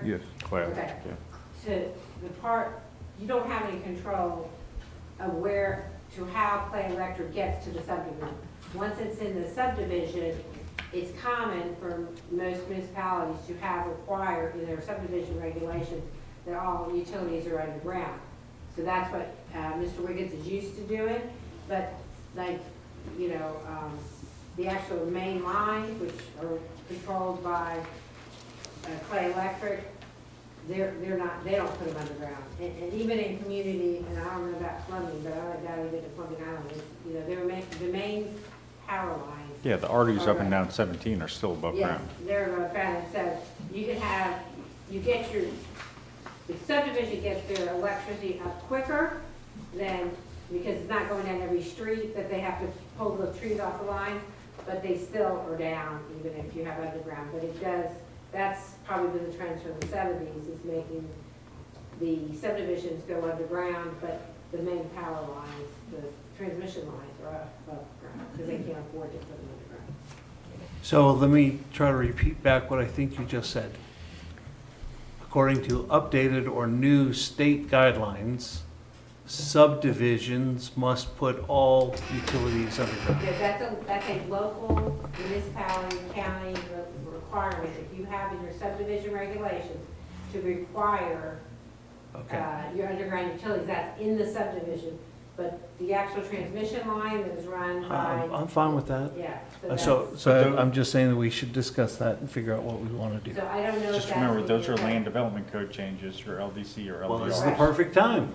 Yes. Clay. Okay. Yeah. To the part, you don't have any control of where, to how Clay Electric gets to the subdivision. Once it's in the subdivision, it's common for most municipalities to have required in their subdivision regulations that all utilities are underground. So that's what Mr. Wiggins is used to doing, but like, you know, the actual main lines, which are controlled by Clay Electric, they're not, they don't put them underground. And even in community, and I don't know about plumbing, but I like that even at Plumbing Island, it's, you know, the main power lines. Yeah, the arteries up and down 17 are still above Yes, ground. they're above ground, and so you can have, you get your, the subdivision gets their electricity up quicker than, because it's not going down every street, that they have to pull the trees off the line, but they still are down, even if you have underground, but it does, that's probably been the trend from the 70s, is making the subdivisions go underground, but the main power lines, the transmission lines are up above ground, because they can't afford to put them underground. So let me try to repeat back what I think you just said. According to updated or new state guidelines, subdivisions must put all utilities underground. Yeah, that's a local municipality, county requirement that you have in your subdivision regulations to require Okay. your underground utilities. That's in the subdivision, but the actual transmission line that is run by, I'm fine with that. yeah. So I'm just saying that we should discuss that and figure out what we want to do. So I don't know if that's. Just remember, in those your are land code. development code changes, your LDC or Well, this is the LDR. perfect time.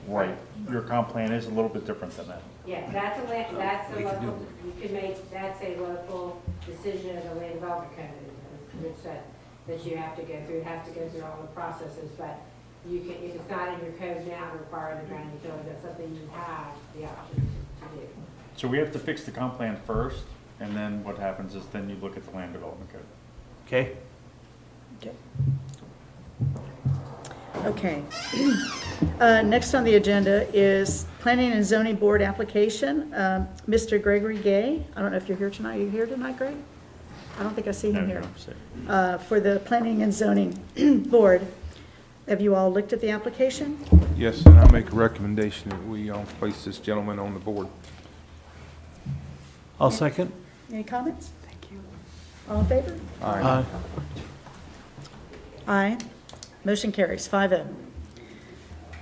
Right, your comp plan is a little bit different than that. Yeah, that's a, that's a We can do local, you can make, that's a local decision of the land development code, which said that you have to go through, it has to go through all the processes, but you can, if it's not in your code now to require underground utility, that's something you have the option to do. So we have to fix the comp plan first, and then what happens is then you look at the land development code. Okay? Okay. Next on the agenda is Planning and Zoning Board application. Mr. Gregory Gay, I don't know if you're here tonight. Are you here tonight, Greg? I don't think I see him here. For the Planning and Zoning Board. Have you all looked at the application? Yes, and I make a recommendation that we place this gentleman on the board. I'll second. Any comments? Thank you. All in favor? Aye. Aye. Motion carries 5-0.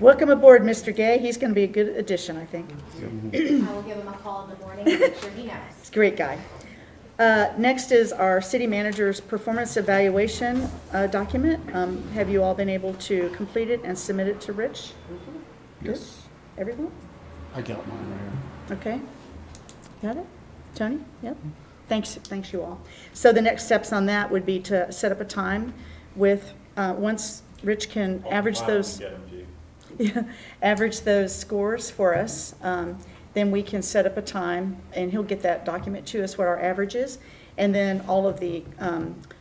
Welcome aboard, Mr. Gay. He's going to be a good addition, I think. I will give him a call in the morning and make sure he knows. He's a great guy. Next is our city manager's performance evaluation document. Have you all been able to complete it and submit it to Rich? Good? Yes. Everyone? I got mine right Okay. Got it? Tony? Yep. Thanks you all. So the next steps on that would be to set up a time with, once Rich can average those. Yeah, average those scores for us, then we can set up a time, and he'll get that document to us, what our average is, and then all of the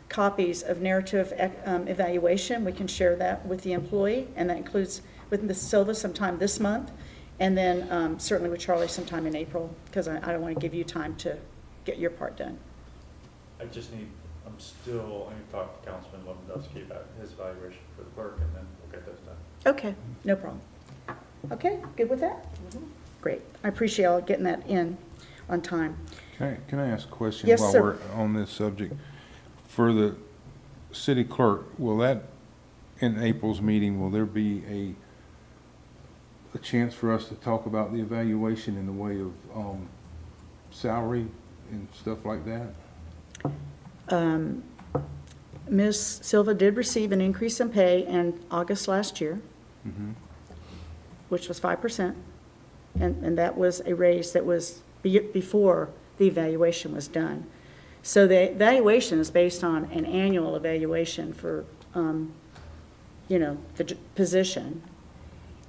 copies of narrative evaluation, we can share that with the employee, and that includes with Ms. Silva sometime this month, and then certainly with Charlie sometime in April, because I don't want to give you time to get your part done. I need to talk to Councilman Lewandowski about his evaluation for the clerk, and then we'll get those done. Okay, no problem. Okay, good with that? Great. I appreciate y'all getting that in on time. Can I ask a question? Yes, while sir. we're on this subject? For the city clerk, will that, in April's meeting, will there be a chance for us to talk about the evaluation in the way of salary and stuff like that? Ms. Silva did receive an increase in pay in August last year, which was 5%, and that was a raise that was before the evaluation was done. So the evaluation is based on an annual evaluation for, the position,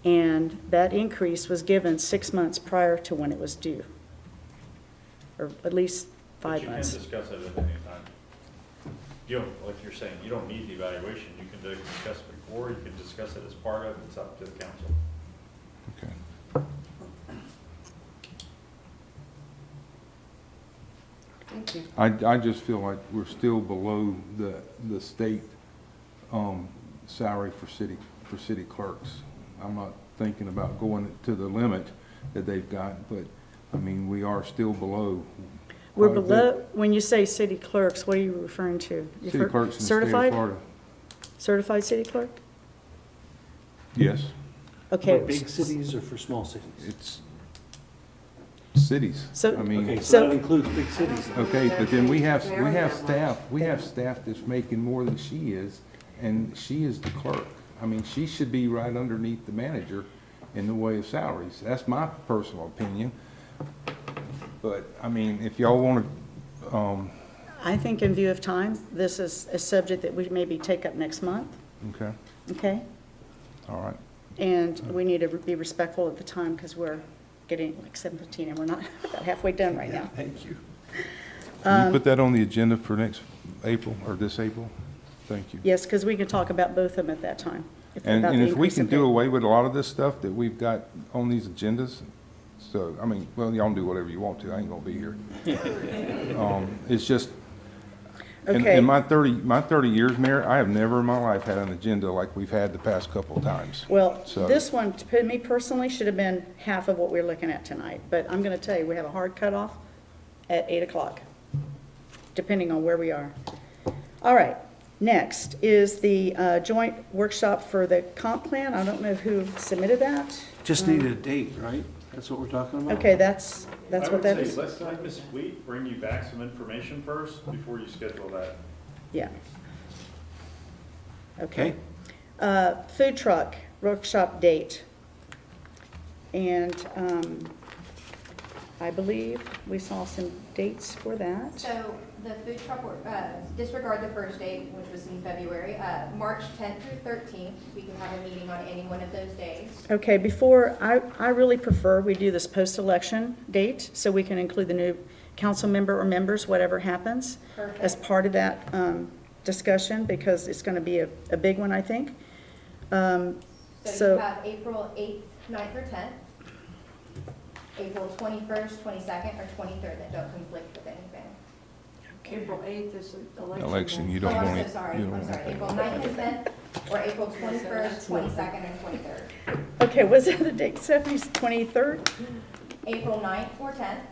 and that increase was given 6 months prior to when it was due, or at least 5 months. But you can discuss it at any time. You don't, like you're saying, you don't need the evaluation. You can discuss it before, you can discuss it as part of, it's up to the council. Okay. Thank you. I just feel like we're still below the state salary for city clerks. I'm not thinking about going to the limit that they've got, but, I mean, we are still below. We're quite a bit. below, when you say city clerks, what are you referring to? You City refer- clerks in the state of Certified? Florida. Certified city clerk? Yes, Okay. For big cities or for small cities? it's cities. So- I mean, Okay, So- so that includes big cities. then. okay, but then we have Very much. staff that's making more than she is, and she is the clerk. I mean, she should be right underneath the manager in the way of salaries. That's my personal opinion. But, I mean, if y'all want to, I think in view of time, this is a subject that we maybe take up next month, okay, okay? all right. And we need to be respectful of the time because we're getting like 7:15 and we're not about halfway done right now. Thank you. Can you put that on the agenda for next April, or this April? Thank you. Yes, because we can talk about both of them at that time. And, about and the if we increase can in do pay. away with a lot of this stuff that we've got on these agendas, so, I mean, well, y'all can do whatever you want to, I ain't gonna be here. It's just, Okay. in my 30 years, Mayor, I have never in my life had an agenda like we've had the past couple of times. Well, So- this one, to me personally, should have been half of what we're looking at tonight. But I'm going to tell you, we have a hard cutoff at 8 o'clock, depending on where we are. All right, next is the joint workshop for the comp plan. I don't know who submitted that. Just need a date, right? That's what we're talking about? Okay, that's what that I would is. say, let's let Ms. Wheat bring you back some information first before you schedule that. Yeah. Okay. Food truck workshop date. And I believe we saw some dates for that. So the food truck, disregard the first date, which was in February, March 10th through 13th, we can have a meeting on any one of those days. Okay, I really prefer we do this post-election date, so we can include the new council member or members, whatever happens, as Perfect. part of that discussion, because it's going to be a big one, I think. So So- you have April 8th, 9th, or 10th, April 21st, 22nd, or 23rd that don't conflict with anything. April 8th is the election. Election, day. you don't Oh, want I'm it. so sorry, you don't I'm want sorry, it. April 9th and 10th, or April 21st, 22nd, and 23rd. Okay, what's the other date, Stephanie, 23rd? April 9th or 10th,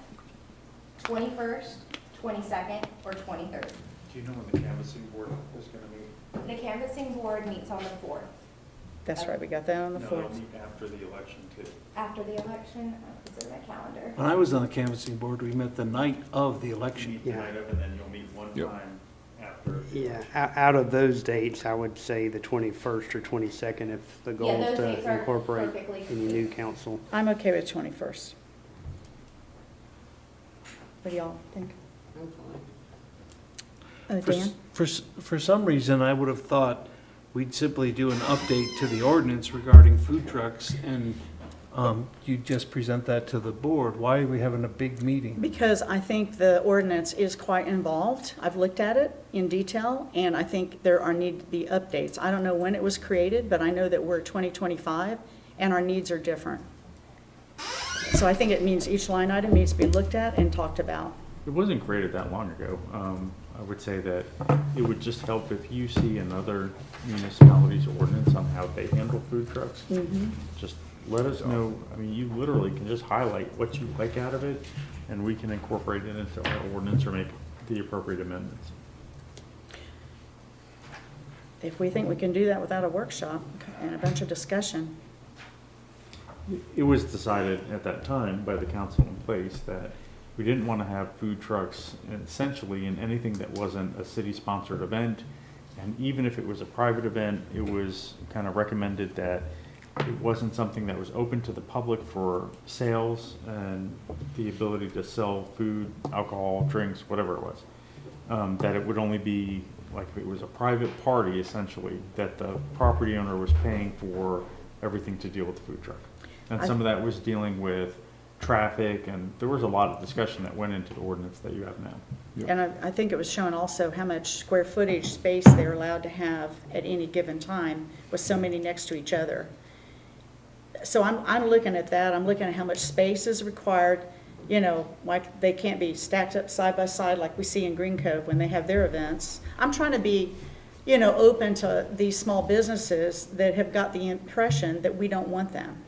21st, 22nd, or 23rd. Do you know when the canvassing board is gonna meet? The canvassing board meets on the 4th. That's right, we got that on the No, they'll 4th. meet after the election too. After the election, it's in my calendar. When I was on the canvassing board, we met the night of the You election. meet the night of, and then you'll meet one Yep. time after. Yeah, out of those dates, I would say the 21st or 22nd if the goal Yeah, is those dates to are incorporate perfectly any new council. I'm okay with 21st. What do y'all think? I'm fine. For Dan? s- For, s- for some reason, I would have thought we'd simply do an update to the ordinance regarding food trucks, and you just present that to the board. Why are we having a big meeting? Because I think the ordinance is quite involved. I've looked at it in detail, and I think there need to be updates. I don't know when it was created, but I know that we're 2025, and our needs are different. So I think it means each line item needs to be looked at and talked about. It wasn't created that long ago. I would say that it would just help if you see another municipality's ordinance on how they handle food trucks. Just let us know. I mean, you literally can just highlight what you like out of it, and we can incorporate it into our ordinance or make the appropriate amendments. If we think we can do that without a workshop and a bunch of discussion. It was decided at that time by the council in place that we didn't want to have food trucks essentially in anything that wasn't a city-sponsored event. And even if it was a private event, it was kind of recommended that it wasn't something that was open to the public for sales and the ability to sell food, alcohol, drinks, whatever it was. That it would only be like if it was a private party essentially, that the property owner was paying for everything to deal with the food truck. And some of that was dealing with traffic, and there was a lot of discussion that went into the ordinance that you have now. Yep. And I think it was showing also how much square footage space they're allowed to have at any given time with so many next to each other. So I'm looking at that, I'm looking at how much space is required, you know, like they can't be stacked up side by side like we see in Green Cove when they have their events. I'm trying to be, open to these small businesses that have got the impression that we don't want them.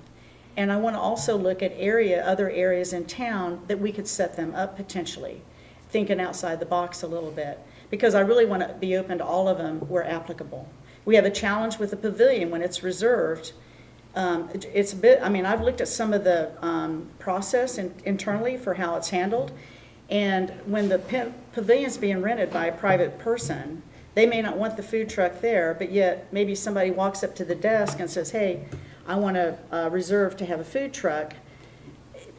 And I want to also look at other areas in town that we could set them up potentially, thinking outside the box a little bit, because I really want to be open to all of them where applicable. We have a challenge with the pavilion when it's reserved. It's a bit, I've looked at some of the process internally for how it's handled, and when the pavilion's being rented by a private person, they may not want the food truck there, but yet maybe somebody walks up to the desk and says, hey, I want to reserve to have a food truck.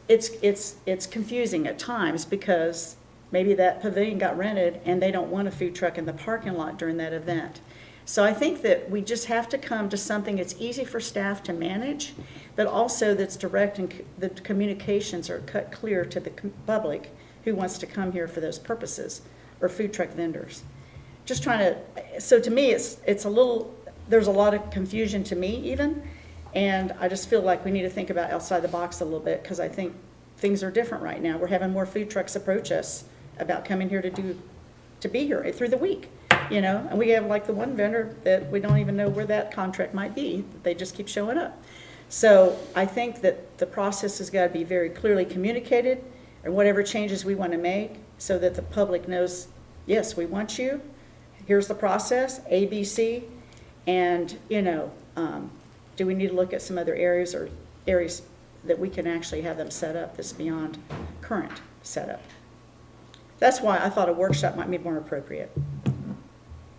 It's confusing at times because maybe that pavilion got rented and they don't want a food truck in the parking lot during that event. So I think that we just have to come to something that's easy for staff to manage, but also that's direct and the communications are cut clear to the public who wants to come here for those purposes, or food truck vendors. Just trying to, so to me, it's a little, there's a lot of confusion to me even, and I just feel like we need to think about outside the box a little bit, because I think things are different right now. We're having more food trucks approach us about coming here to be here through the week, and we have like the one vendor that we don't even know where that contract might be. They just keep showing up. So I think that the process has got to be very clearly communicated, and whatever changes we want to make, so that the public knows, yes, we want you. Here's the process, A, B, C, and, do we need to look at some other areas or areas that we can actually have them set up that's beyond current setup? That's why I thought a workshop might be more appropriate.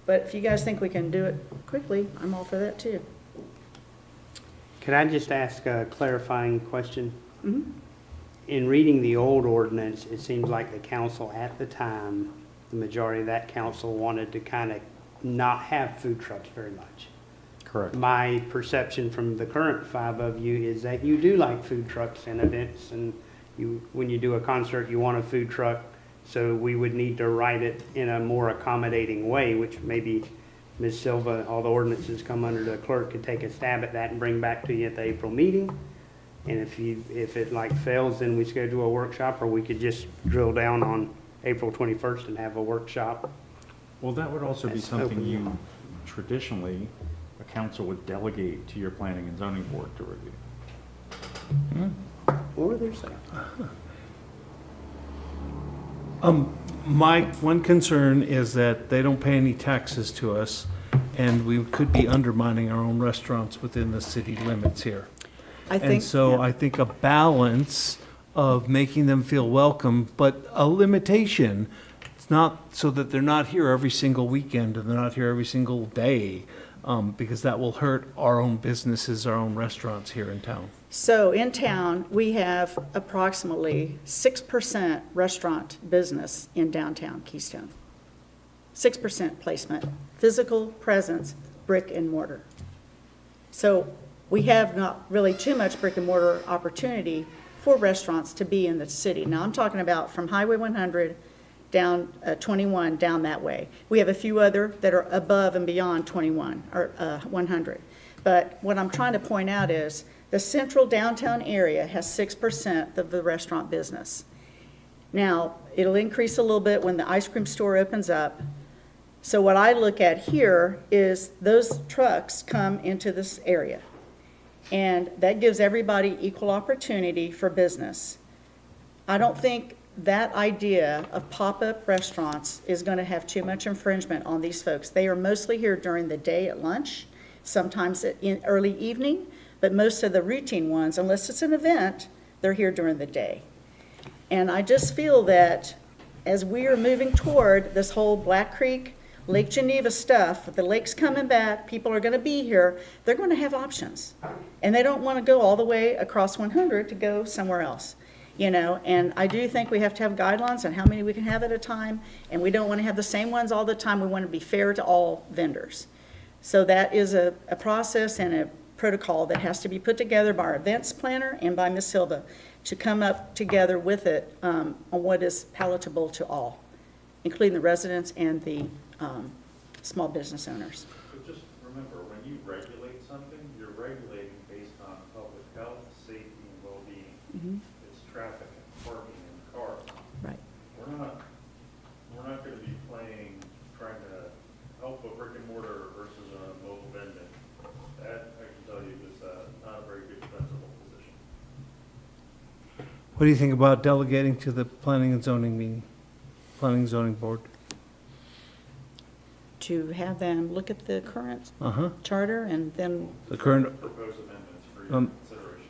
But if you guys think we can do it quickly, I'm all for that too. Could I just ask a clarifying question? Mhm. In reading the old ordinance, it seems like the council at the time, the majority of that council wanted to kind of not have food trucks very much. Correct. My perception from the current five of you is that you do like food trucks and events, and when you do a concert, you want a food truck. So we would need to write it in a more accommodating way, which maybe Ms. Silva, all the ordinances come under the clerk, could take a stab at that and bring back to you at the April meeting. And if it like fails, then we schedule a workshop, or we could just drill down on April 21st and have a workshop. Well, that would also be That's something open. you, traditionally, a council would delegate to your planning and zoning board to review. What were they saying? My one concern is that they don't pay any taxes to us, and we could be undermining our own restaurants within the city limits here. I think. And so yeah. I think a balance of making them feel welcome, but a limitation. It's not so that they're not here every single weekend and they're not here every single day, because that will hurt our own businesses, our own restaurants here in town. So in town, we have approximately 6% restaurant business in downtown Keystone. 6% placement, physical presence, brick and mortar. So we have not really too much brick and mortar opportunity for restaurants to be in the city. Now, I'm talking about from Highway 100 down 21, down that way. We have a few other that are above and beyond 21 or 100. But what I'm trying to point out is the central downtown area has 6% of the restaurant business. Now, it'll increase a little bit when the ice cream store opens up. So what I look at here is those trucks come into this area. And that gives everybody equal opportunity for business. I don't think that idea of pop-up restaurants is going to have too much infringement on these folks. They are mostly here during the day at lunch, sometimes in early evening, but most of the routine ones, unless it's an event, they're here during the day. And I just feel that as we are moving toward this whole Black Creek, Lake Geneva stuff, the lake's coming back, people are going to be here, they're going to have options. And they don't want to go all the way across 100 to go somewhere else. And I do think we have to have guidelines on how many we can have at a time, and we don't want to have the same ones all the time. We want to be fair to all vendors. So that is a process and a protocol that has to be put together by our events planner and by Ms. Silva to come up together with it on what is palatable to all, including the residents and the small business owners. But just remember, when you regulate something, you're regulating based on public health, safety, and well-being. Mhm. It's traffic and parking and cars. Right. We're not gonna be trying to help a brick and mortar What do you think about delegating to the planning and zoning meeting, planning and zoning board? To have them look at the current Uh-huh, charter and then, the current, Proposed amendments for your Um, consideration.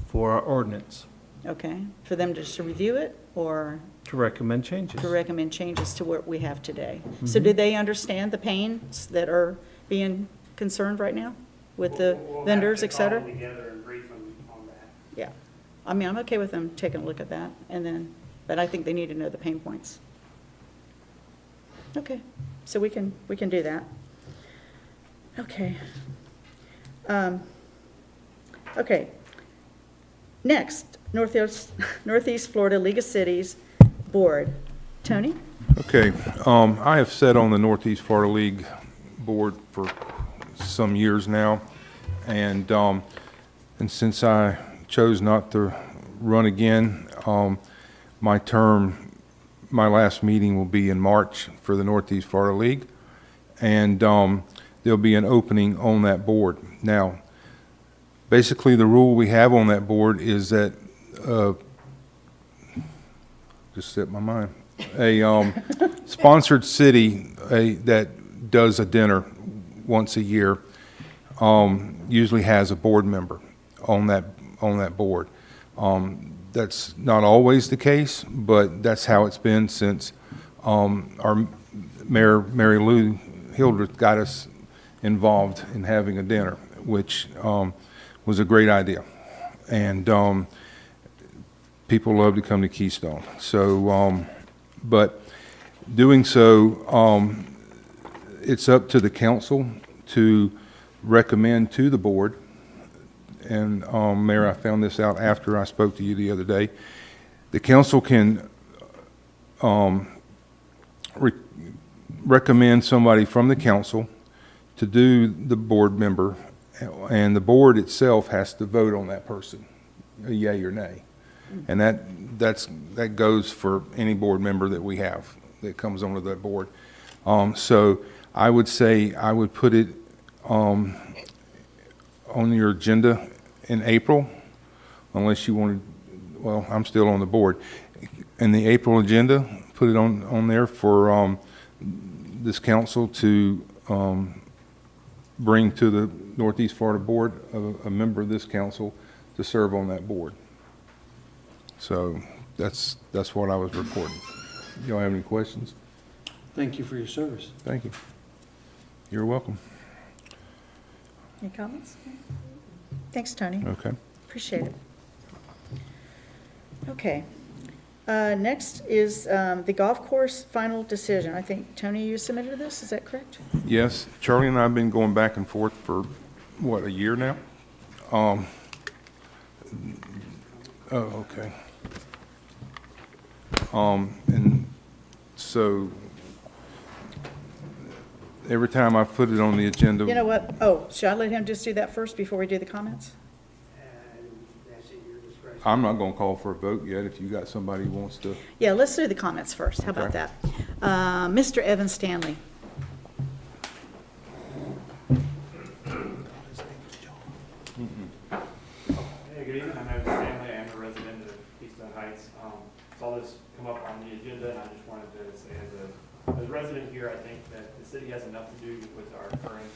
for our ordinance, okay, for them to just review it or to recommend changes. to recommend changes to what we have today. So do they understand the pains that are being concerned right now with the vendors, et cetera? We'll have to call them together and brief them on that. Yeah. I mean, I'm okay with them taking a look at that and then, but I think they need to know the pain points. Okay, so we can do that. Okay. Okay. Next, Northeast Florida League of Cities Board. Tony? Okay, I have sat on the Northeast Florida League Board for some years now, and since I chose not to run again, my last meeting will be in March for the Northeast Florida League, and there'll be an opening on that board. Now, basically, the rule we have on that board is that, just slipped my mind, a sponsored city that does a dinner once a year usually has a board member on that board. That's not always the case, but that's how it's been since our Mayor Mary Lou Hildreth got us involved in having a dinner, which was a great idea. And people love to come to Keystone. So, but doing so, it's up to the council to recommend to the board. And Mayor, I found this out after I spoke to you the other day. The council can recommend somebody from the council to do the board member, and the board itself has to vote on that person, a yay or nay. And that goes for any board member that we have that comes onto that board. So I would say I would put it on your agenda in April, unless you wanted, well, I'm still on the board. In the April agenda, put it on there for this council to bring to the Northeast Florida Board a member of this council to serve on that board. So that's what I was reporting. Y'all have any questions? Thank you for your service. Thank you. You're welcome. Any comments? Thanks, Tony. Okay. Appreciate it. Okay. Next is the golf course final decision. I think, Tony, you submitted this, is that correct? Yes, Charlie and I have been going back and forth for, what, a year now? Oh, okay. And so every time I put it on the agenda. You know what? Oh, should I let him just do that first before we do the comments? And that's at your discretion. I'm not gonna call for a vote yet if you got somebody who wants to. Yeah, let's do the comments first. How about Okay. that? Mr. Evan Stanley. Hey, good evening, I'm Evan Stanley, I'm a resident of Keystone Heights. Saw this come up on the agenda, and I just wanted to say, as a resident here, I think that the city has enough to do with our current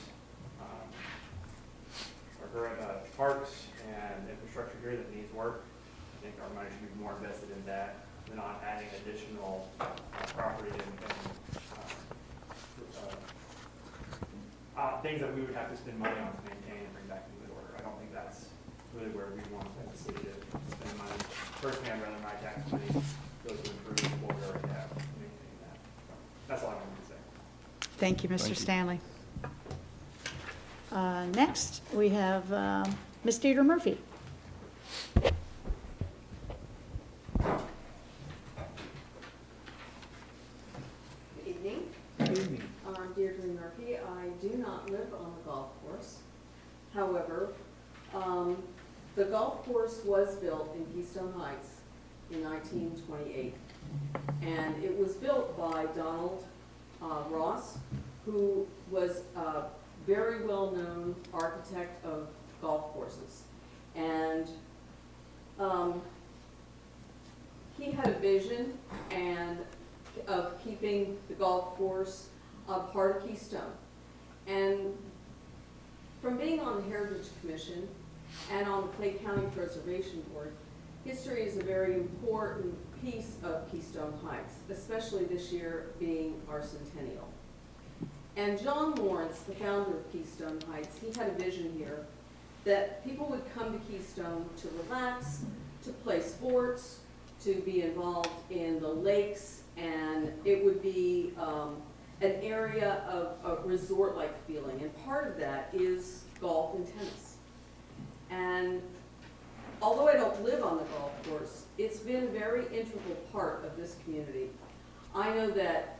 parks and infrastructure here that needs work. I think our money should be more invested in that than on adding additional property and things that we would have to spend money on to maintain and bring back in good order. I don't think that's really where we want the city to spend money. Personally, I'd rather my tax money go to improve what we already have, and maintain that. So that's all I wanted to say. Thank you, Mr. Thank you. Stanley. Next, we have Ms. Deidre Murphy. Good evening. I'm Deirdre Murphy. I do not live on the golf course. However, the golf course was built in Keystone Heights in 1928. And it was built by Donald Ross, who was a very well-known architect of golf courses. And he had a vision and of keeping the golf course a part of Keystone. And from being on the Heritage Commission and on the Clay County Preservation Board, history is a very important piece of Keystone Heights, especially this year being our centennial. And John Lawrence, the founder of Keystone Heights, he had a vision here that people would come to Keystone to relax, to play sports, to be involved in the lakes, and it would be an area of a resort-like feeling. And part of that is golf and tennis. And although I don't live on the golf course, it's been a very integral part of this community. I know that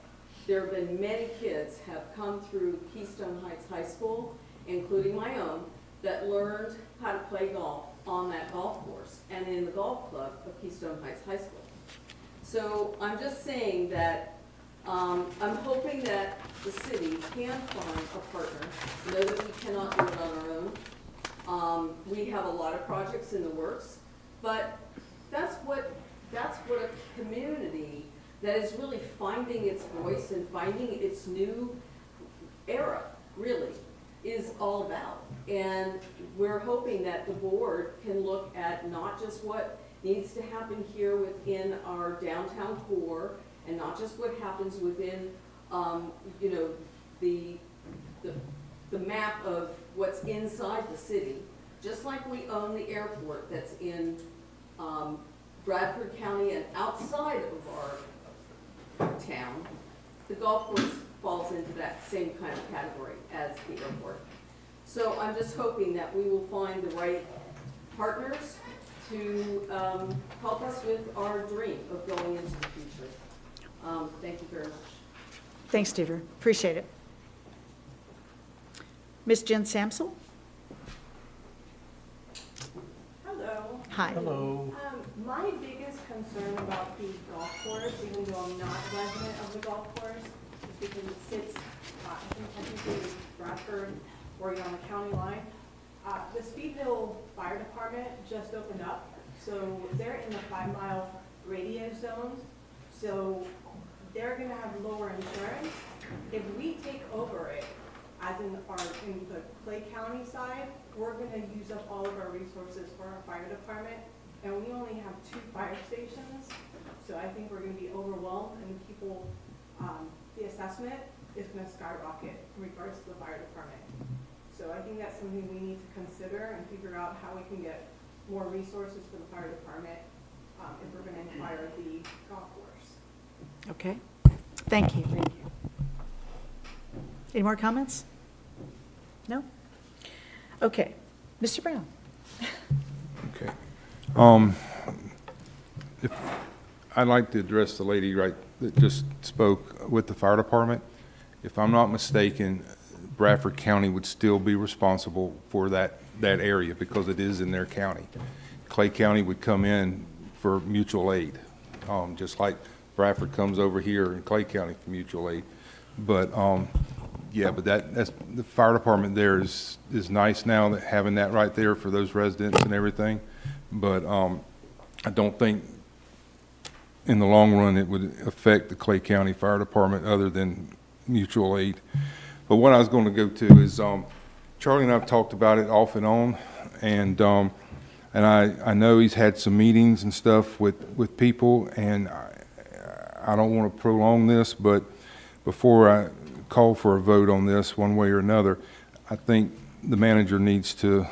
there have been many kids have come through Keystone Heights High School, including my own, that learned how to play golf on that golf course and in the golf club of Keystone Heights High School. So I'm just saying that I'm hoping that the city can find a partner. I know that we cannot do it on our own. We have a lot of projects in the works, but that's what a community that is really finding its voice and finding its new era, really, is all about. And we're hoping that the board can look at not just what needs to happen here within our downtown core, and not just what happens within, you know, the map of what's inside the city. Just like we own the airport that's in Bradford County and outside of our town, the golf course falls into that same kind of category as the airport. So I'm just hoping that we will find the right partners to help us with our dream of going into the future. Thank you very much. Thanks, Deidre. Appreciate it. Ms. Jen Samsel? Hello. Hi. Hello. My biggest concern about the golf course, even though I'm not a resident of the golf course, is because it sits, I think it's Bradford, Oregon County line. The Speedville Fire Department just opened up, so they're in the 5-mile radius zone. So they're gonna have lower insurance. If we take over it, as in the Clay County side, we're gonna use up all of our resources for our fire department, and we only have 2 fire stations, so I think we're gonna be overwhelmed, and people, the assessment is gonna skyrocket in regards to the fire department. So I think that's something we need to consider and figure out how we can get more resources for the fire department, if we're gonna acquire the golf course. Okay. Thank you. Any more comments? No? Okay. Mr. Brown? Okay. If, I'd like to address the lady that just spoke with the fire department. If I'm not mistaken, Bradford County would still be responsible for that area because it is in their county. Clay County would come in for mutual aid, just like Bradford comes over here in Clay County for mutual aid. But, yeah, but that's, the fire department there is nice now, that having that right there for those residents and everything. But I don't think in the long run it would affect the Clay County Fire Department other than mutual aid. But what I was going to go to is, Charlie and I have talked about it off and on, and I know he's had some meetings and stuff with people, and I don't want to prolong this, but before I call for a vote on this one way or another, I think the manager needs to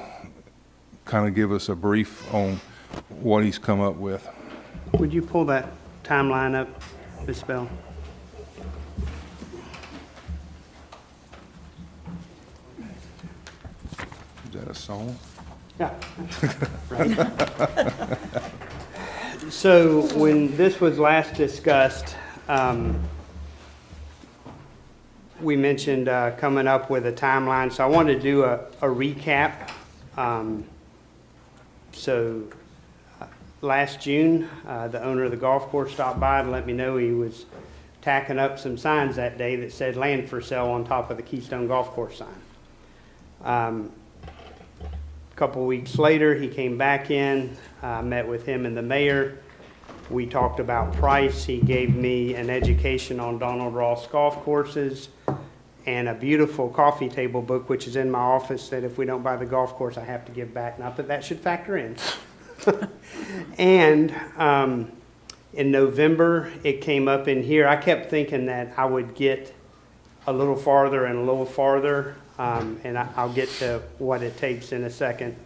kind of give us a brief on what he's come up with. Would you pull that timeline up, Ms. Bell? Is that a song? Yeah. So when this was last discussed, we mentioned coming up with a timeline, so I wanted to do a recap. Last June, the owner of the golf course stopped by and let me know he was tacking up some signs that day that said land for sale on top of the Keystone Golf Course sign. A couple weeks later, he came back in, met with him and the mayor. We talked about price. He gave me an education on Donald Ross golf courses and a beautiful coffee table book, which is in my office, that if we don't buy the golf course, I have to give back. Not that that should factor in. And in November, it came up in here. I kept thinking that I would get a little farther and a little farther, and I'll get to what it takes in a second.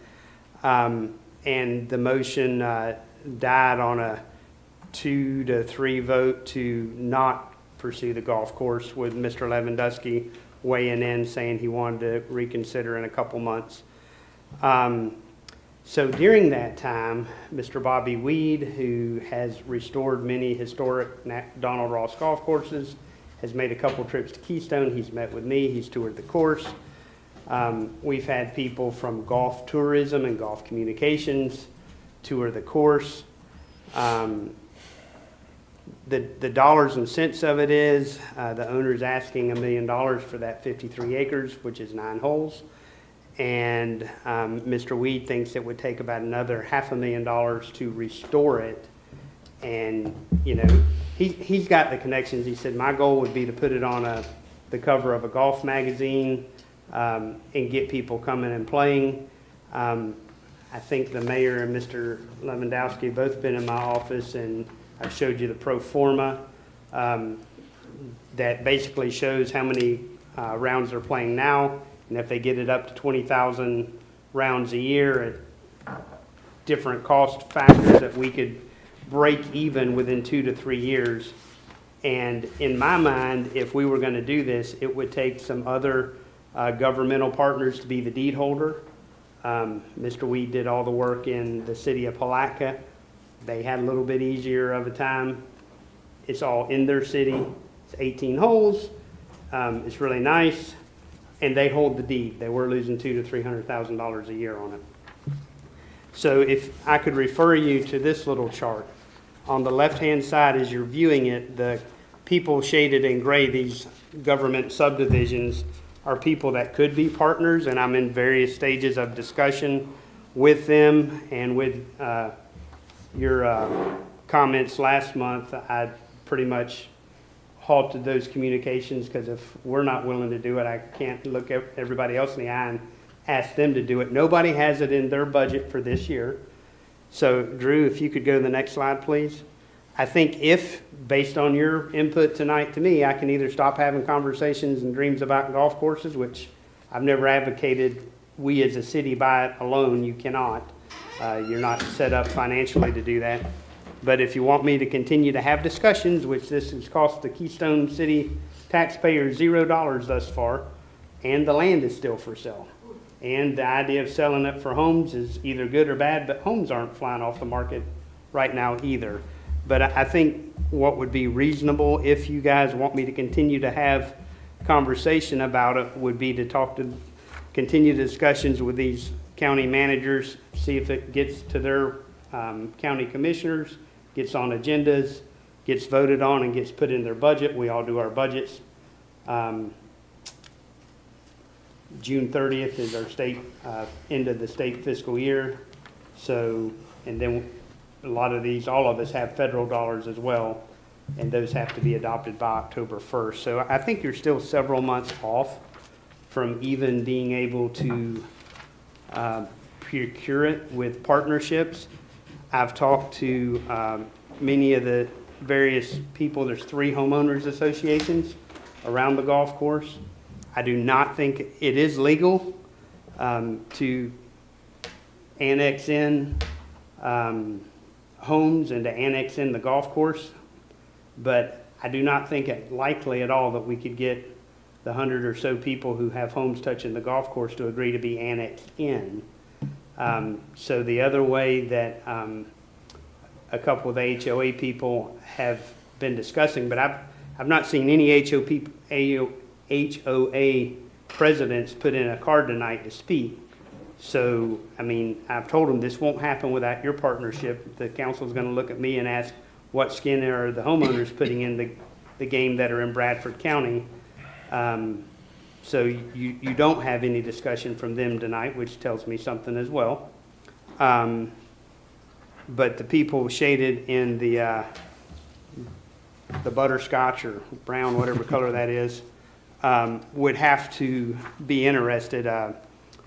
And the motion died on a 2-3 vote to not pursue the golf course, with Mr. Lewandowski weighing in, saying he wanted to reconsider in a couple months. So during that time, Mr. Bobby Weed, who has restored many historic Donald Ross golf courses, has made a couple trips to Keystone. He's met with me. He's toured the course. We've had people from Golf Tourism and Golf Communications tour the course. The dollars and cents of it is, the owner's asking $1 million for that 53 acres, which is 9 holes. And Mr. Weed thinks it would take about another $500,000 to restore it. And, you know, he's got the connections. He said, my goal would be to put it on the cover of a golf magazine, and get people coming and playing. I think the mayor and Mr. Lewandowski have both been in my office, and I showed you the pro forma that basically shows how many rounds they're playing now, and if they get it up to 20,000 rounds a year at different cost factors, that we could break even within 2 to 3 years. And in my mind, if we were going to do this, it would take some other governmental partners to be the deed holder. Mr. Weed did all the work in the city of Palatka. They had a little bit easier of a time. It's all in their city. It's 18 holes. It's really nice. And they hold the deed. They were losing $200,000 to $300,000 a year on it. So if I could refer you to this little chart. On the left-hand side, as you're viewing it, the people shaded in gray, these government subdivisions, are people that could be partners, and I'm in various stages of discussion with them. And with your comments last month, I pretty much halted those communications, because if we're not willing to do it, I can't look at everybody else in the eye and ask them to do it. Nobody has it in their budget for this year. So Drew, if you could go to the next slide, please. I think if, based on your input tonight to me, I can either stop having conversations and dreams about golf courses, which I've never advocated we as a city buy it alone. You cannot. You're not set up financially to do that. But if you want me to continue to have discussions, which this has cost the Keystone City taxpayers $0 thus far, and the land is still for sale. And the idea of selling it for homes is either good or bad, but homes aren't flying off the market right now either. But I think what would be reasonable, if you guys want me to continue to have conversation about it, would be to continue discussions with these county managers, see if it gets to their county commissioners, gets on agendas, gets voted on, and gets put in their budget. We all do our budgets. June 30th is our state end of the state fiscal year. So, and then a lot of these, all of us have federal dollars as well, and those have to be adopted by October 1st. So I think you're still several months off from even being able to procure it with partnerships. I've talked to many of the various people. There's 3 homeowners associations around the golf course. I do not think it is legal to annex in homes and to annex in the golf course, but I do not think it likely at all that we could get the 100 or so people who have homes touching the golf course to agree to be annexed in. So the other way that a couple of the HOA people have been discussing, but I've not seen any HOA presidents put in a card tonight to speak. So, I mean, I've told them this won't happen without your partnership. The council's going to look at me and ask what skin are the homeowners putting in the game that are in Bradford County. So you don't have any discussion from them tonight, which tells me something as well. but the people shaded in the butterscotch or brown, whatever color that is, would have to be interested.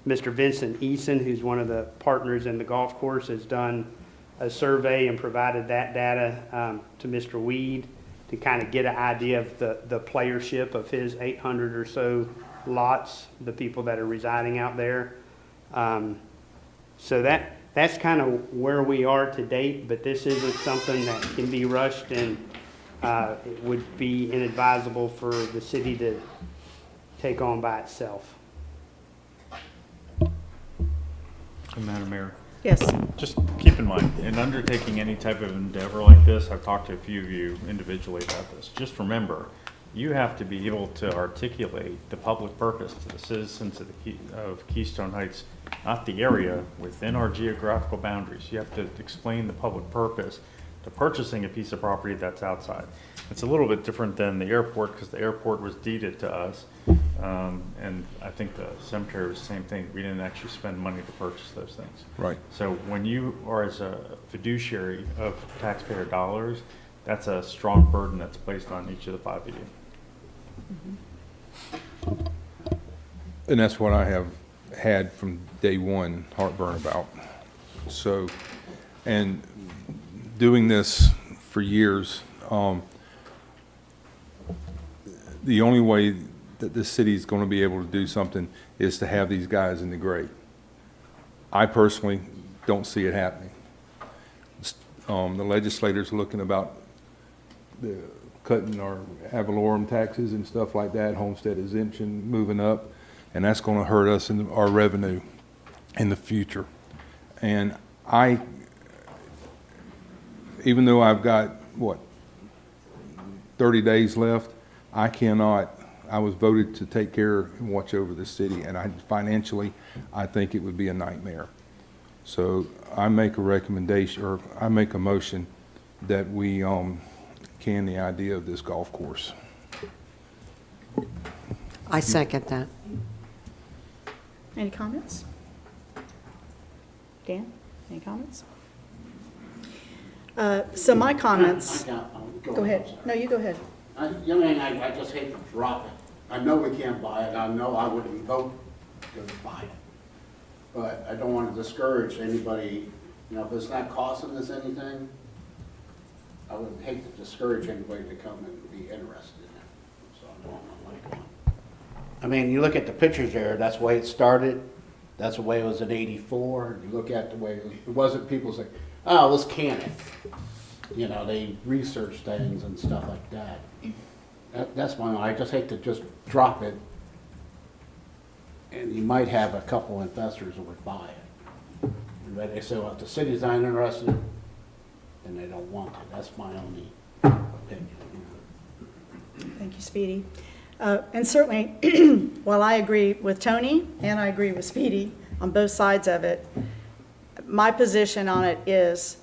Mr. Vincent Eason, who's one of the partners in the golf course, has done a survey and provided that data to Mr. Weed to kind of get an idea of the playership of his 800 or so lots, the people that are residing out there. So that's kind of where we are to date, but this isn't something that can be rushed, and it would be inadvisable for the city to take on by itself. Madam Mayor, Yes. just keep in mind, in undertaking any type of endeavor like this, I've talked to a few of you individually about this. Just remember, you have to be able to articulate the public purpose to the citizens of Keystone Heights, not the area, within our geographical boundaries. You have to explain the public purpose to purchasing a piece of property that's outside. It's a little bit different than the airport, because the airport was deeded to us. And I think the cemetery was the same thing. We didn't actually spend money to purchase those things. Right. So when you are as a fiduciary of taxpayer dollars, that's a strong burden that's placed on each of the five of you. And that's what I have had from day one heartburn about. So, and doing this for years, the only way that this city is going to be able to do something is to have these guys in the grade. I personally don't see it happening. The legislators are looking about the cutting our ad valorem taxes and stuff like that, homestead exemption moving up, and that's going to hurt us in our revenue in the future. And even though I've got, 30 days left, I was voted to take care and watch over the city, and financially, I think it would be a nightmare. So I make a recommendation, or I make a motion that we can the idea of this golf course. I second that. Any comments? Dan, any comments? So my comments, go ahead. No, you go ahead. I just hate to drop it. I know we can't buy it. I know I wouldn't vote to buy it. But I don't want to discourage anybody, if it's not costing us anything, I would hate to discourage anybody to come and be interested in it. So I don't like it. I mean, you look at the pictures there, that's the way it started. That's the way it was in '84. You look at the way it wasn't people say, oh, let's can it. They research things and stuff like that. That's my, I just hate to just drop it. And you might have a couple investors who would buy it. But they say, well, if the city's not interested, then they don't want it. That's my only opinion. Thank you, Speedy. And certainly, while I agree with Tony and I agree with Speedy on both sides of it, my position on it is,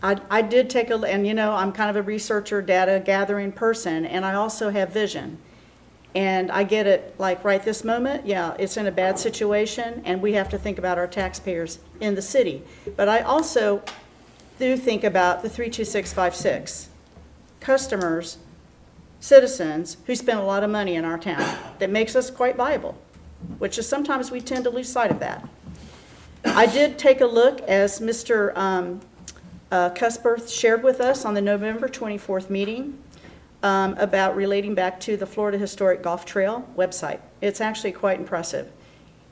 I did take and I'm kind of a researcher, data gathering person, and I also have vision. And I get it, like right this moment, yeah, it's in a bad situation, and we have to think about our taxpayers in the city. But I also do think about the 32656 customers, citizens who spend a lot of money in our town that makes us quite viable, which is sometimes we tend to lose sight of that. I did take a look, as Mr. Cuthbert shared with us on the November 24th meeting, about relating back to the Florida Historic Golf Trail website. It's actually quite impressive.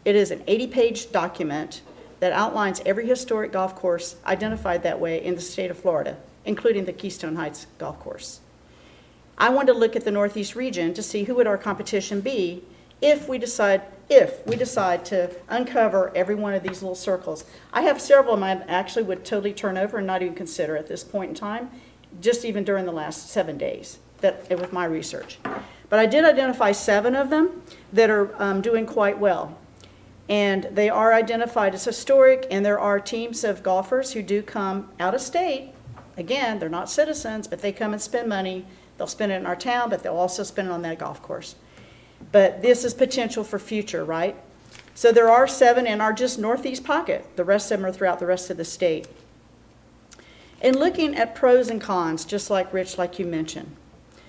It is an 80-page document that outlines every historic golf course identified that way in the state of Florida, including the Keystone Heights Golf Course. I wanted to look at the Northeast region to see who would our competition be if we decide to uncover every one of these little circles. I have several of them I actually would totally turn over and not even consider at this point in time, just even during the last 7 days with my research. But I did identify 7 of them that are doing quite well. And they are identified as historic, and there are teams of golfers who do come out of state. Again, they're not citizens, but they come and spend money. They'll spend it in our town, but they'll also spend it on that golf course. But this is potential for future, right? So there are 7 in our just northeast pocket. The rest of them are throughout the rest of the state. In looking at pros and cons, just like Rich, like you mentioned,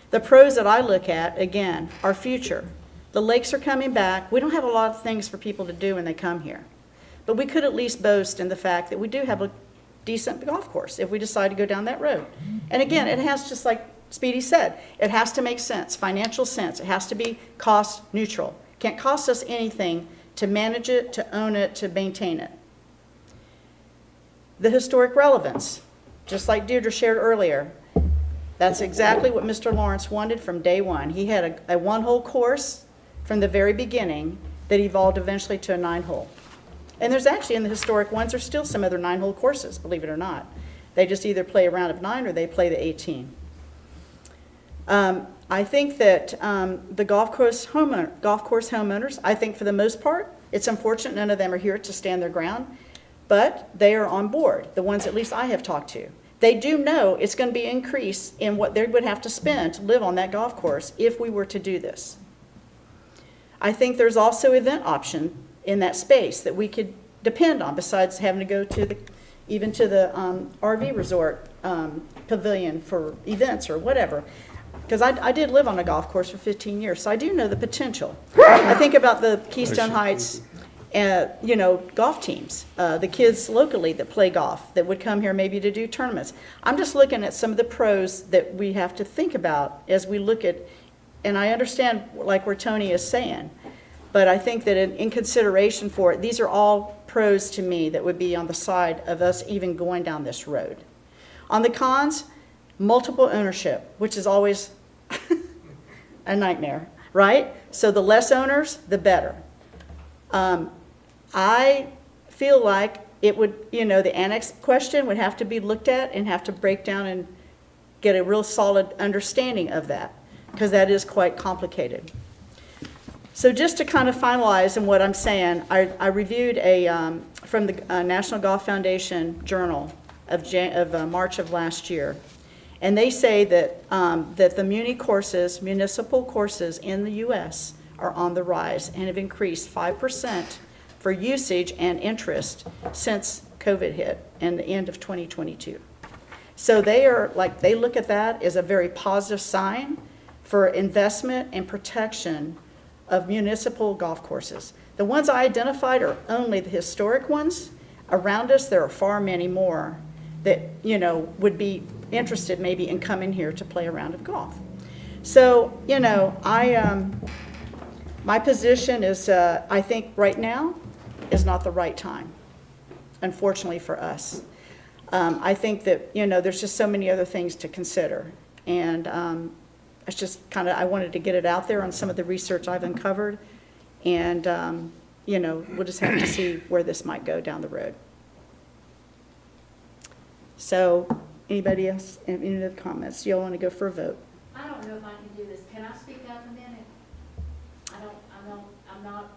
the pros that I look at, again, are future. The lakes are coming back. We don't have a lot of things for people to do when they come here. But we could at least boast in the fact that we do have a decent golf course if we decide to go down that road. And again, it has, just like Speedy said, it has to make sense, financial sense. It has to be cost neutral. Can't cost us anything to manage it, to own it, to maintain it. The historic relevance, just like Deirdre shared earlier, that's exactly what Mr. Lawrence wanted from day one. He had a one-hole course from the very beginning that evolved eventually to a 9-hole. And there's actually, in the historic ones, there's still some other 9-hole courses, believe it or not. They just either play a round of 9 or they play the 18. I think that the golf course homeowners, I think for the most part, it's unfortunate none of them are here to stand their ground, but they are on board, the ones at least I have talked to. They do know it's going to be an increase in what they would have to spend to live on that golf course if we were to do this. I think there's also event option in that space that we could depend on, besides having to go to even to the RV resort pavilion for events or whatever. Because I did live on a golf course for 15 years, so I do know the potential. I think about the Keystone Heights, golf teams, the kids locally that play golf that would come here maybe to do tournaments. I'm just looking at some of the pros that we have to think about as we look at, and I understand like where Tony is saying, but I think that in consideration for it, these are all pros to me that would be on the side of us even going down this road. On the cons, multiple ownership, which is always a nightmare, right? So the less owners, the better. I feel like it would, the annex question would have to be looked at and have to break down and get a real solid understanding of that, because that is quite complicated. So just to kind of finalize in what I'm saying, I reviewed from the National Golf Foundation Journal of March of last year. And they say that, that the municipal courses in the U.S. are on the rise and have increased 5% for usage and interest since COVID hit and the end of 2022. So they look at that as a very positive sign for investment and protection of municipal golf courses. The ones I identified are only the historic ones. Around us, there are far many more that, would be interested maybe in coming here to play a round of golf. So, my position is, I think right now is not the right time, unfortunately for us. I think that, there's just so many other things to consider. And it's just I wanted to get it out there on some of the research I've uncovered. And, we'll just have to see where this might go down the road. So, anybody else, any other comments? Y'all want to go for a vote? I don't know if I can do this. Can I speak up a minute? I'm not.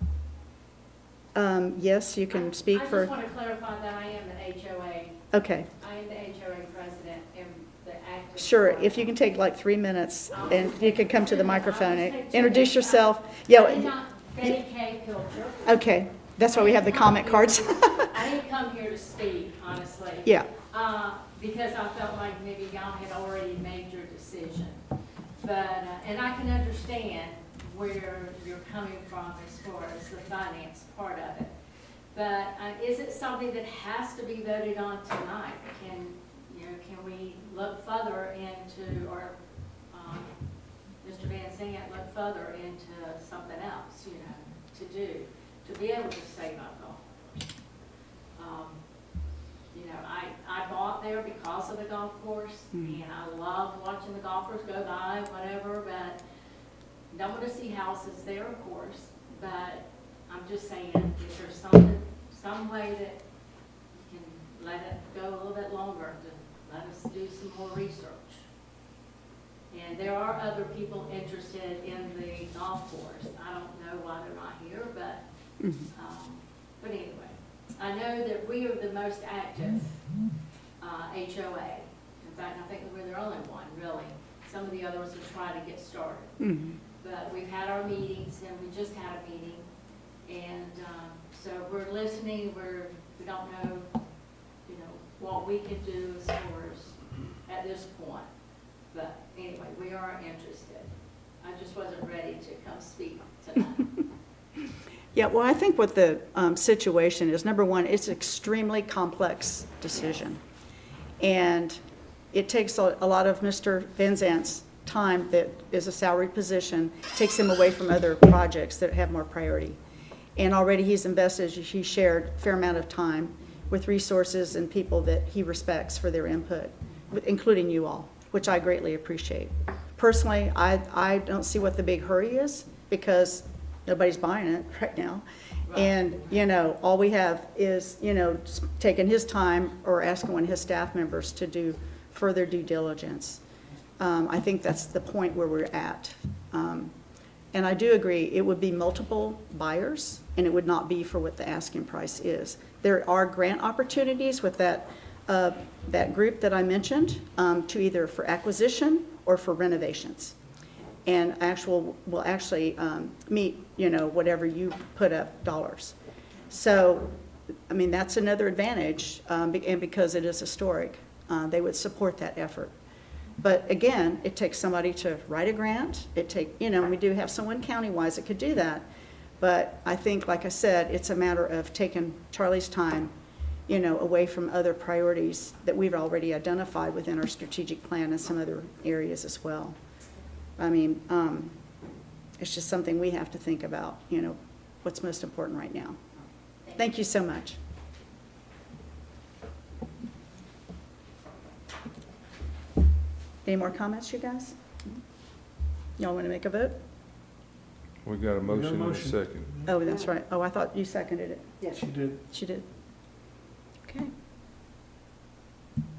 Yes, you can speak I for. just want to clarify that I am the HOA. Okay. I am the HOA president and the active. Sure, if you can take like 3 minutes and you can come to the microphone, I'll just take 2 introduce minutes. yourself. I Yeah, did not, Betty K. Pilcher. okay, that's why we have the comment cards. I didn't come here to speak, honestly. Yeah, Because I felt like maybe y'all had already made your decision. But, and I can understand where you're coming from as far as the finance part of it. But is it something that has to be voted on tonight? Can we look further into, or Mr. Van Zandt look further into something else, to do, to be able to save our golf course? I bought there because of the golf course, and I love watching the golfers go by, whatever, but don't want to see houses there, of course, but I'm just saying, if there's some way that you can let it go a little bit longer, to let us do some more research. And there are other people interested in the golf course. I don't know why they're not here, but anyway, I know that we are the most active HOA. In fact, I think we're the only one, really. Some of the others are trying to get started. But we've had our meetings, and we just had a meeting, and we're listening, we don't know, what we can do as far as at this point. But anyway, we are interested. I just wasn't ready to come speak tonight. Yeah, well, I think what the situation is, number one, it's an extremely complex decision. And it takes a lot of Mr. Van Zant's time that is a salary position, takes him away from other projects that have more priority. And already he's invested, as he shared, a fair amount of time with resources and people that he respects for their input, including you all, which I greatly appreciate. Personally, I don't see what the big hurry is, because nobody's buying it right now. And, all we have is, taking his time or asking one of his staff members to do further due diligence. I think that's the point where we're at. And I do agree, it would be multiple buyers, and it would not be for what the asking price is. There are grant opportunities with that group that I mentioned, to either for acquisition or for renovations. And will actually meet, whatever you put up dollars. So, that's another advantage, and because it is historic, they would support that effort. But again, it takes somebody to write a grant. We do have someone county-wise that could do that. But I think, like I said, it's a matter of taking Charlie's time, away from other priorities that we've already identified within our strategic plan and some other areas as well. It's just something we have to think about, what's most important right now. Thank you so much. Any more comments, you guys? Y'all want to make a vote? We got a motion and a second. Oh, that's right. Oh, I thought you seconded it. Yes. She did. She did. Okay.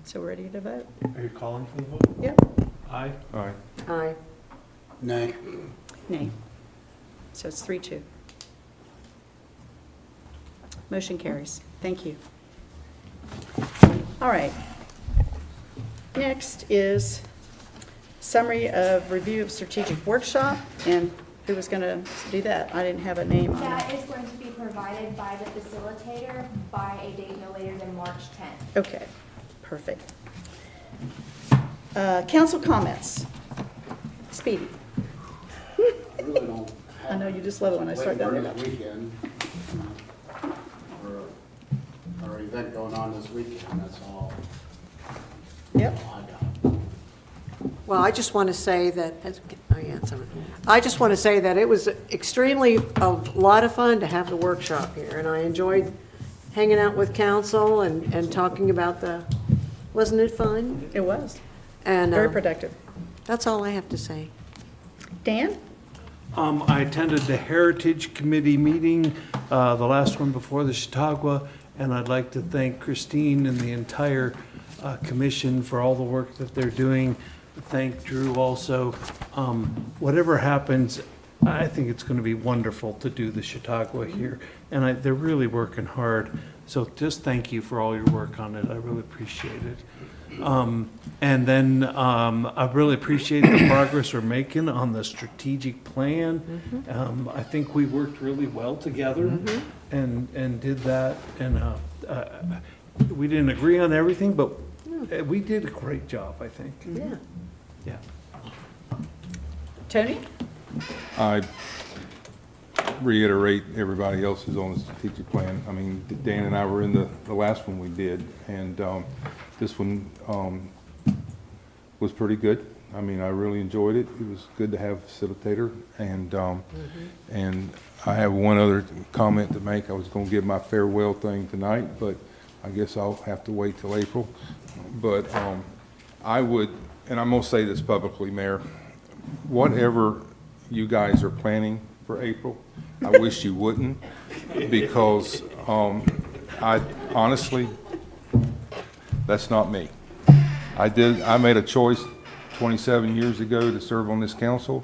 So we're ready to vote? Are you calling for the vote? Yep. Aye. All right. Aye. Nay. Nay. So it's 3-2. Motion carries. Thank you. All right. Next is summary of review of strategic workshop, and who was going to do that? I didn't have a name on That it. is going to be provided by the facilitator by a date no later than March 10th. Okay, perfect. Council comments. Speedy. I really don't have. I know you just love it when I start down Waiting there. for this weekend, for our event going on this weekend, that's all. Yep. I got. Well, I just want to say that, I just want to say that it was extremely a lot of fun to have the workshop here, and I enjoyed hanging out with council and talking about wasn't it fun? It was. And Very productive. that's all I have to say. Dan? I attended the Heritage Committee meeting, the last one before the Chautauqua, and I'd like to thank Christine and the entire commission for all the work that they're doing. Thank Drew also. Whatever happens, I think it's going to be wonderful to do the Chautauqua here, and they're really working hard. So just thank you for all your work on it. I really appreciate it. And then I really appreciate the progress we're making on the strategic plan. I think we worked really well together and did that. And we didn't agree on everything, but we did a great job, I think. Yeah. Yeah. Tony? I reiterate everybody else's on the strategic plan. Dan and I were in the last one we did, and this one was pretty good. I really enjoyed it. It was good to have a facilitator, and I have one other comment to make. I was going to give my farewell thing tonight, but I guess I'll have to wait till April. But I would, and I'm going to say this publicly, Mayor, whatever you guys are planning for April, I wish you wouldn't, because I honestly, that's not me. I made a choice 27 years ago to serve on this council,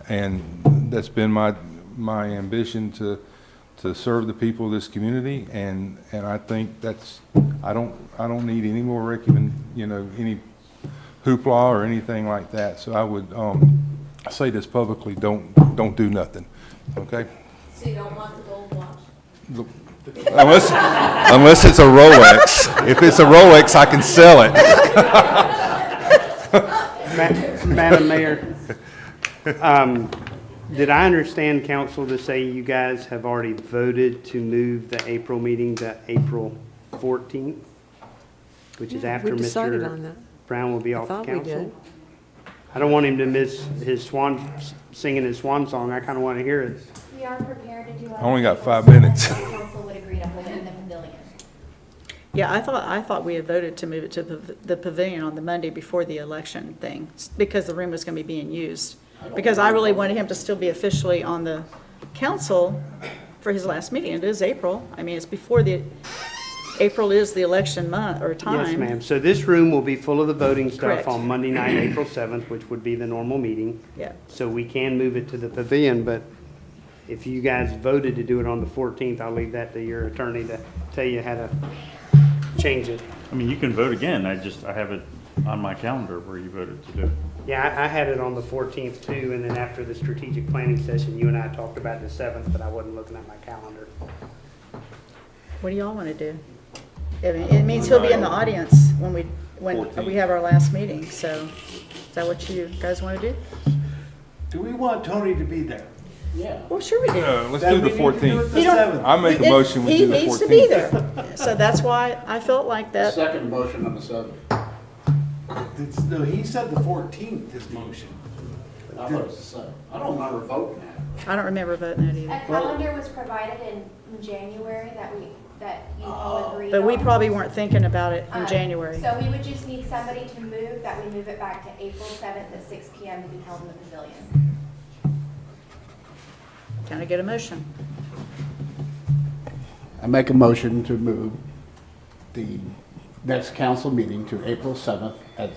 and that's been my ambition to serve the people of this community, and I think I don't need any more any hoopla or anything like that. So I would say this publicly: don't do nothing. Okay? So you don't want the gold watch? Unless it's a Rolex. If it's a Rolex, I can sell it. Madam Mayor, did I understand council to say you guys have already voted to move the April meeting to April 14th? Which is after We decided on Mr. that. Brown will be I off the thought we council? did. I don't want him to miss his singing his swan song. I kind of want to hear it. We are prepared to do. I only got 5 minutes. The council would agree to hold it in the pavilion. Yeah, I thought we had voted to move it to the pavilion on the Monday before the election thing, because the room was going to be being used. Because I really wanted him to still be officially on the council for his last meeting. It is April. I mean, it's before April is the election month or time. Yes, ma'am. So this room will be full of the voting stuff Correct. on Monday night, April 7th, which would be the normal meeting. Yeah. So we can move it to the pavilion, but if you guys voted to do it on the 14th, I'll leave that to your attorney to tell you how to change it. I mean, you can vote again, I have it on my calendar where you voted to do it. Yeah, I had it on the 14th too, and then after the strategic planning session, you and I talked about the 7th, but I wasn't looking at my calendar. What do y'all want to do? I mean, it means he'll be in the audience when we have our last meeting, so is that what you guys want to do? Do we want Tony to be there? Yeah. Well, sure we do. Let's Then do the we need to do it 14th. the You don't- 7th. I make a motion, we do the 14th. He needs to be there. So that's why I felt like that. Second motion on the 7th. No, he said the 14th, his motion. I thought it was the 7th. I don't remember voting that. I don't remember voting that either. A calendar was provided in January that you all agreed on. But we probably weren't thinking about it in Um, January. So we would just need somebody to move, that we move it back to April 7th at 6 PM to be held in the pavilion. Can I get a motion? I make a motion to move the next council meeting to April 7th at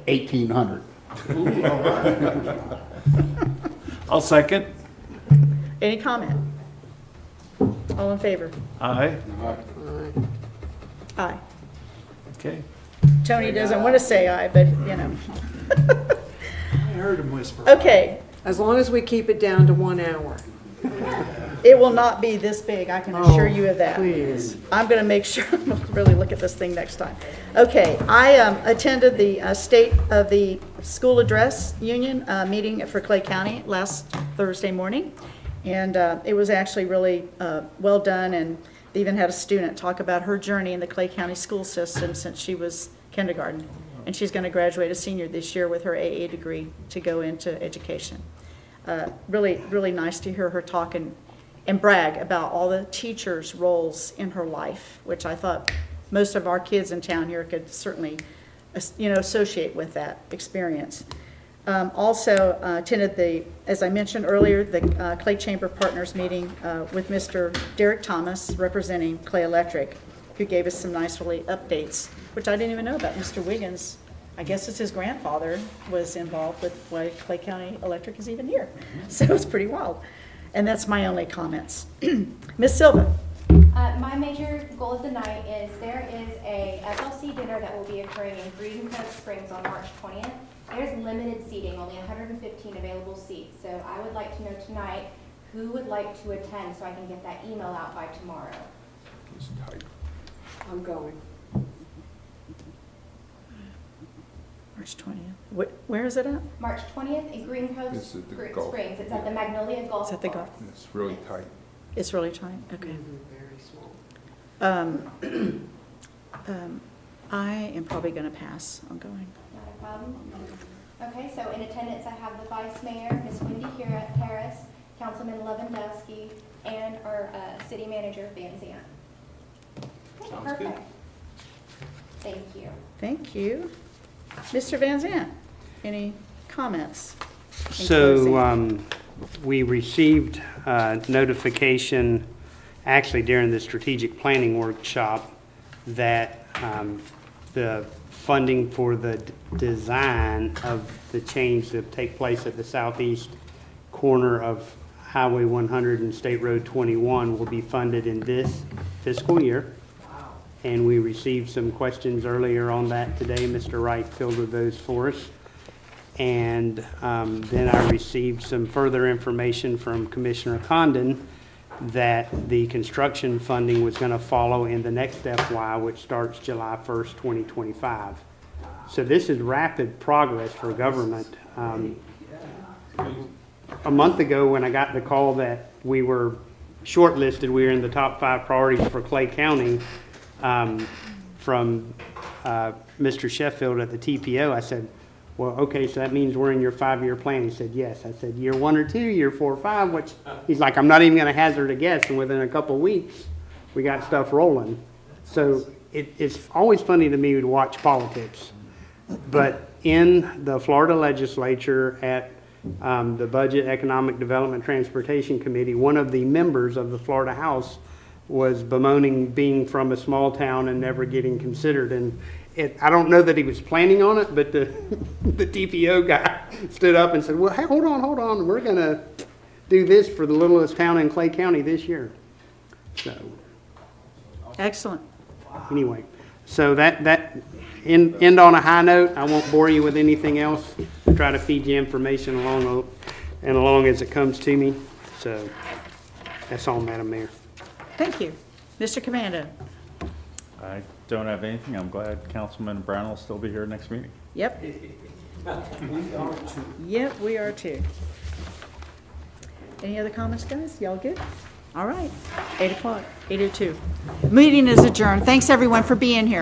1800. I'll second. Any comment? All in favor? Aye. Aye. Okay. Tony doesn't want to say aye, but, you know. I heard him whisper. Okay, As long as we keep it down to 1 hour. it will not be this big, I can assure you of that. Please. I'm going to make sure, really look at this thing next time. Okay, I attended the State of the School Address Union meeting for Clay County last Thursday morning, and it was actually really well done, and they even had a student talk about her journey in the Clay County school system since she was kindergarten, and she's going to graduate a senior this year with her AA degree to go into education. Really, really nice to hear her talk and brag about all the teachers' roles in her life, which I thought most of our kids in town here could certainly, associate with that experience. Also attended as I mentioned earlier, the Clay Chamber Partners meeting with Mr. Derek Thomas, representing Clay Electric, who gave us some nice really updates, which I didn't even know about. Mr. Wiggins, I guess it's his grandfather, was involved with why Clay County Electric is even here. So it's pretty wild. And that's my only comments. Ms. Silva? My major goal of the night is there is a FLC dinner that will be occurring in Green Cove Springs on March 20th. There's limited seating, only 115 available seats. So I would like to know tonight who would like to attend so I can get that email out by tomorrow. I'm going. March 20th. Where is it at? March 20th in Green Cove It's at the golf. Springs. It's at the Magnolia Golf It's at the Course. golf. It's really tight. It's really tight, okay. Very small. I am probably going to pass on going. Not a problem. Okay, so in attendance, I have the Vice Mayor, Ms. Wendy Harris, Councilman Lewandowski, and our City Manager, Van Zandt. Okay, Sounds good. perfect. Thank you. Thank you. Mr. Van Zandt, any comments? in So, closing? we received notification, actually during the strategic planning workshop, that the funding for the design of the change that take place at the southeast corner of Highway 100 and State Road 21 will be funded in this fiscal year. And we received some questions earlier on that today. Mr. Wright fielded those for us. And then I received some further information from Commissioner Condon that the construction funding was gonna follow in the next FY, which starts July 1st, 2025. So this is rapid progress for government. A month ago, when I got the call that we were shortlisted, we were in the top 5 priorities for Clay County, from Mr. Sheffield at the TPO, I said, well, okay, so that means we're in your 5-year plan. He said, yes. I said, year 1 or 2, year 4 or 5, which, he's like, I'm not even gonna hazard a guess, and within a couple of weeks, we got stuff rolling. So it's always funny to me to watch politics. But in the Florida legislature at the Budget, Economic Development, Transportation Committee, one of the members of the Florida House was bemoaning being from a small town and never getting considered. And I don't know that he was planning on it, but the TPO guy stood up and said, well, hey, hold on. We're going to do this for the littlest town in Clay County this year. So Excellent. anyway, so that end on a high note. I won't bore you with anything else. Try to feed you information along as it comes to me. So that's all, Madam Mayor. Thank you. Mr. Commando? I don't have anything. I'm glad Councilman Brown will still be here next meeting. Yep. Yep, we are too. Any other comments, guys? Y'all good? All right. 8 o'clock, 8:02. Meeting is adjourned. Thanks, everyone, for being here.